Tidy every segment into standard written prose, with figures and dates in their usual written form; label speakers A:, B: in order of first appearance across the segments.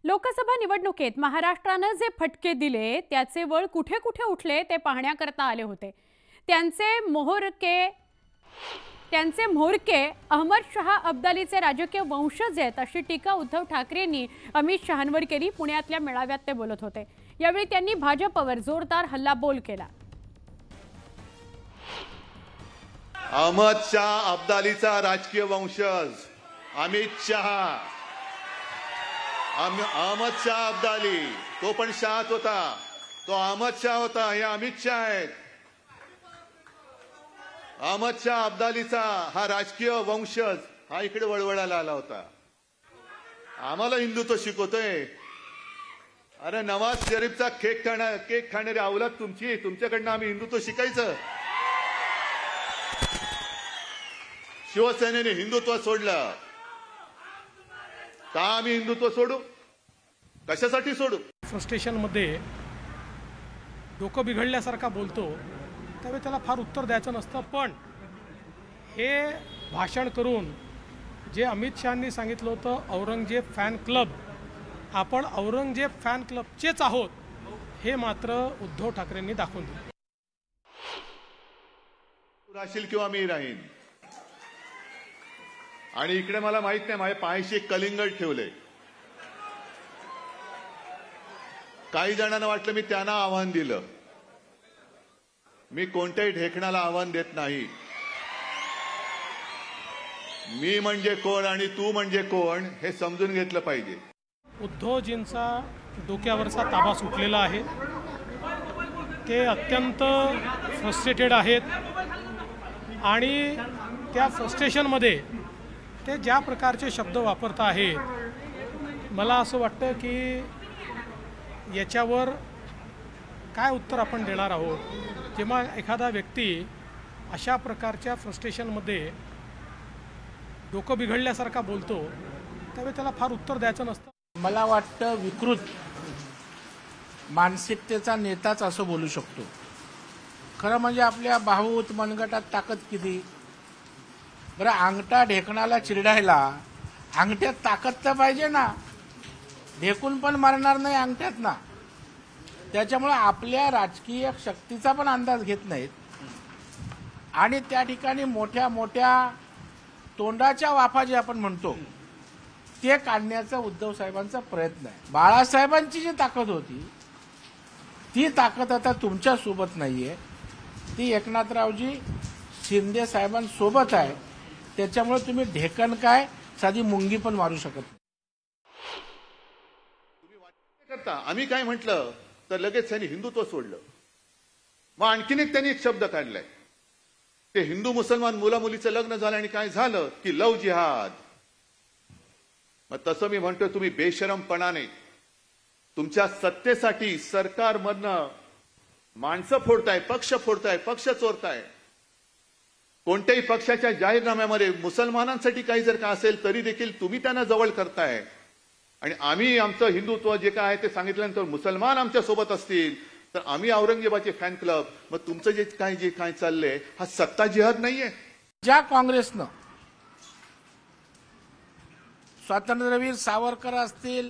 A: लोकसभा निवडणुकीत महाराष्ट्राने जे फटके दिले त्याचे वळ कुठे कुठे उठले ते पाहण्याकरता आले होते। त्यांचे म्होरके अहमद शहा अब्दालीचे राजकीय वंशज आहेत अशी टीका उद्धव ठाकरेंनी अमित शहांवर केली। पुण्यातल्या मेळाव्यात ते बोलत होते। यावेळी त्यांनी भाजपवर जोरदार हल्लाबोल केला।
B: अहमद शाह अब्दालीचा राजकीय वंशज अमित शहा, अहमद शाह अब्दाली तो पण शाहच होता, तो अहमद शाह होता, हे अमित शाह आहेत। अहमद शाह अब्दालीचा हा राजकीय वंशज हा इकडे वळवळायला आला होता। आम्हाला हिंदुत्व शिकवतोय। अरे नवाज शरीफचा केक खाणारी अवलाद तुमच्याकडनं आम्ही हिंदुत्व शिकायचं। शिवसेनेने हिंदुत्व सोडलं का? आम्ही हिंदुत्व सोडू? कशासाठी सोडू?
C: फ्रस्ट्रेशन मध्ये डोकं बिघडल्यासारखा बोलतो त्यावेळी त्याला फार उत्तर द्यायचं नसतं। पण हे भाषण करून जे अमित शहांनी सांगितलं होतं औरंगजेब फॅन क्लब, आपण औरंगजेब फॅन क्लबचेच आहोत, हे मात्र उद्धव ठाकरेंनी दाखवून दिलं।
B: तू राहशील किंवा मी राहीन। आणि इकडे मला माहित नाही, माझ्या पायाशी एक कलिंगड ठेवले। काही जणांना वाटलं मी त्यांना आव्हान दिलं। मी कोणत्याही ढेकणाला आव्हान देत नाही। मी म्हणजे कोण आणि तू म्हणजे कोण हे समजून घेतलं पाहिजे।
C: उद्धवजींचा डोक्यावरचा ताबा सुटलेला आहे। ते अत्यंत फ्रस्ट्रेटेड आहेत आणि त्या फ्रस्ट्रेशनमध्ये ते ज्या प्रकारचे शब्द वापरत आहेत, मला असं वाटतं की याच्यावर काय उत्तर आपण देणार आहोत। जेव्हा एखादा व्यक्ती अशा प्रकारच्या फ्रस्ट्रेशनमध्ये डोकं बिघडल्यासारखा बोलतो त्यावेळी त्याला फार उत्तर द्यायचं नसतं।
D: मला वाटतं विकृत मानसिकतेचा नेताच असं बोलू शकतो। खरं म्हणजे आपल्या भाऊत मनगटात ताकद किती? बरं, अंगठा ढेकणाला चिरडायला अंगठ्यात ताकद तर पाहिजे ना, ढेकून पण मारणार नाही अंगठ्यात ना। त्याच्यामुळे आपल्या राजकीय शक्तीचा पण अंदाज घेत नाहीत आणि त्या ठिकाणी मोठ्या मोठ्या तोंडाच्या वाफा जे आपण म्हणतो ते काढण्याचा उद्धव साहेबांचा प्रयत्न आहे। बाळासाहेबांची जी ताकद होती ती ताकद आता तुमच्या सोबत नाहीये, ती एकनाथरावजी शिंदे साहेबांसोबत आहे। त्याच्यामुळे तुम्ही ढेकण काय साधी मुंगी पण मारू शकत नाही।
B: करता आम्ही काय म्हटलं तर लगेच त्यांनी हिंदुत्व सोडलं। मग आणखीन त्यांनी एक शब्द काढलाय, ते हिंदू मुसलमान मुला मुलीचं लग्न झालं आणि काय झालं की लव जिहाद। मग तसं मी म्हणतोय, तुम्ही बेशरमपणाने तुमच्या सत्तेसाठी सरकारमधनं माणसं फोडताय, पक्ष फोडताय, पक्ष चोरताय। कोणत्याही पक्षाच्या जाहीरनाम्यामध्ये मुसलमानांसाठी काही जर का असेल तरी देखील तुम्ही त्यांना जवळ करताय आणि आम्ही आमचं हिंदुत्व जे काय आहे ते सांगितल्यानंतर मुसलमान आमच्या सोबत असतील तर आम्ही औरंगजेबाचे फॅन क्लब। मग तुमचं जे काय चाललंय हा सत्ता जिहाद नाहीये।
D: ज्या काँग्रेसनं स्वातंत्र्यवीर सावरकर असतील,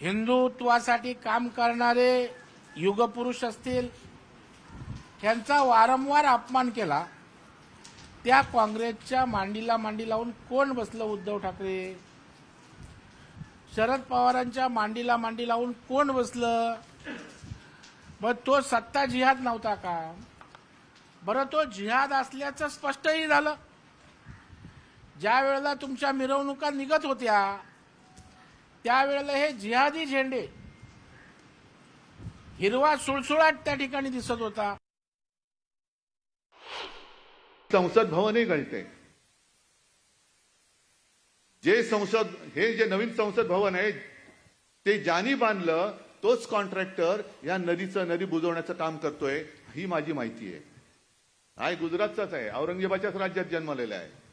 D: हिंदुत्वासाठी काम करणारे युगपुरुष असतील, त्यांचा वारंवार अपमान केला, त्या काँग्रेसच्या मांडीला मांडी लावून कोण बसलं? उद्धव ठाकरे। शरद पवारांच्या मांडीला मांडी लावून कोण बसलं? मग तो सत्ता जिहाद नव्हता का? बरं, तो जिहाद असल्याचं स्पष्टही झालं। ज्या वेळेला तुमच्या मिरवणुका निघत होत्या त्यावेळेला हे जिहादी झेंडे, हिरवा सुळसुळाट त्या ठिकाणी दिसत होता।
B: संसद भवनही गळते। हे जे नवीन संसद भवन आहे ते ज्यांनी बांधलं तोच कॉन्ट्रॅक्टर या नदी बुजवण्याचं काम करतोय, ही माझी माहिती आहे। हा गुजरातचाच आहे, औरंगजेबाच्याच राज्यात जन्मलेला आहे।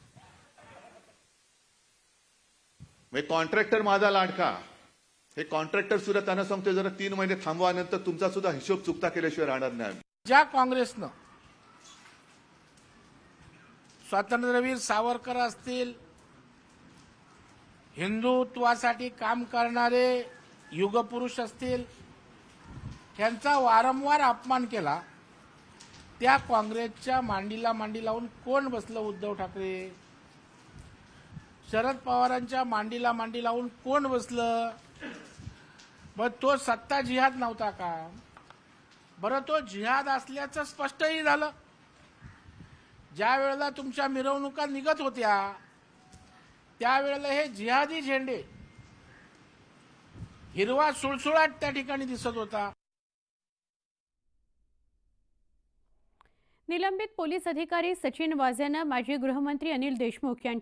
B: कॉन्ट्रॅक्टर माझा लाडका, हे कॉन्ट्रॅक्टर सुद्धा त्यांना सांगतोय जरा 3 महिने थांबवा, नंतर तुमचा सुद्धा हिशोब चुकता केल्याशिवाय राहणार नाही।
D: ज्या काँग्रेसनं स्वातंत्र्यवीर सावरकर असतील, हिंदुत्वासाठी काम करणारे युगपुरुष असतील त्यांचा वारंवार अपमान केला, त्या काँग्रेसच्या मांडीला मांडी लावून कोण बसलं? उद्धव ठाकरे. शरद पवारांच्या मांडीला मांडी लावून कोण बसलं? मग तो सत्ता जिहाद नव्हता का? बरं, तो जिहाद असल्याचं स्पष्टही झालं. ज्या वेळेला तुमच्या मिरवणुका निघत होत्या त्यावेळेला हे जिहादी झेंडे, हिरवा सुळसुळाट त्या ठिकाणी दिसत होता.
A: निलंबित पोलीस अधिकारी सचिन वाझेनं माजी गृहमंत्री अनिल देशमुख यांच्या